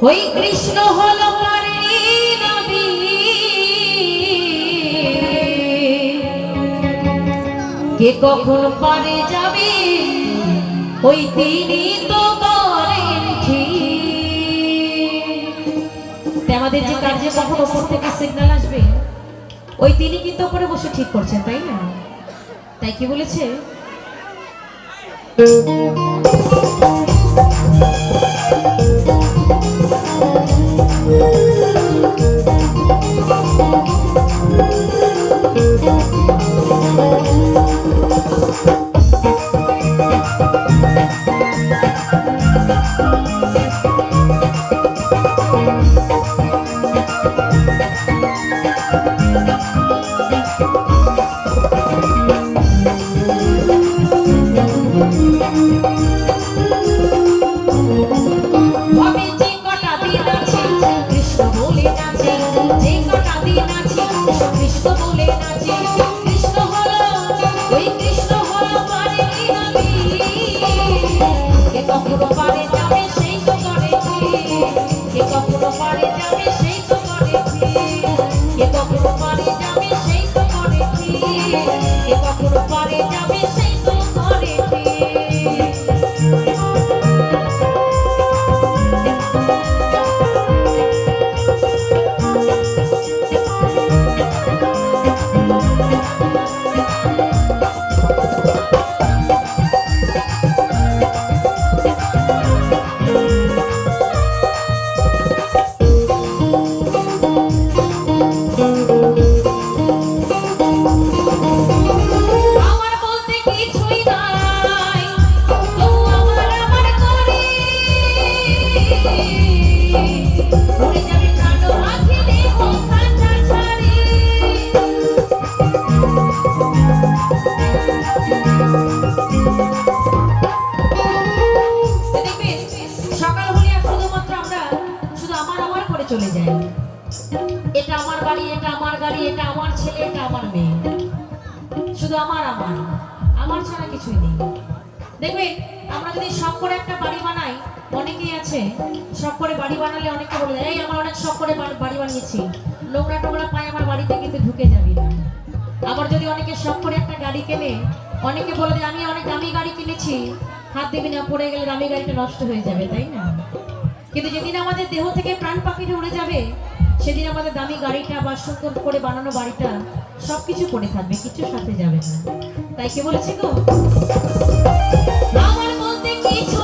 ওই কৃষ্ণ হলো পারে নবী, কে কখন পারে যাবে ওই তিনি তো করেন ঠিক। আমাদের যে কার্যে কখন ওপর থেকে সিগন্যাল আসবে ওই তিনি কিন্তু ওপরে বসে ঠিক করছেন, তাই না? তাই কি বলেছে? চলে যায়, এটা আমার বাড়ি, এটা আমার গাড়ি, এটা আমার ছেলে, এটা আমার মেয়ে, শুধু আমার আমার আমার ছাড়া কিছুই নেই। দেখবেন আমরা যদি শখ করে একটা বাড়ি বানাই, অনেকেই আছে শখ করে বাড়ি বানালে অনেকে বলে দেয়, এই আমার অনেক শখ করে বাড়ি বানিয়েছি, নোংরা টোংরা পায় আমার বাড়িতে কিন্তু ঢুকে যাবি না। আবার যদি অনেকে শখ করে একটা গাড়ি কেনে, অনেকে বলে দেয় আমি অনেক দামি গাড়ি কিনেছি, হাত দিবি না, পড়ে গেলে দামি গাড়িটা নষ্ট হয়ে যাবে, তাই না? কিন্তু যেদিন আমাদের দেহ থেকে প্রাণ পাখিটা উড়ে যাবে, সেদিন আমাদের দামি গাড়িটা বা সুন্দর করে বানানো বাড়িটা সবকিছু পড়ে থাকবে, কিছু সাথে যাবে না। তাই কি বলেছি গো, আমার মধ্যে কিছু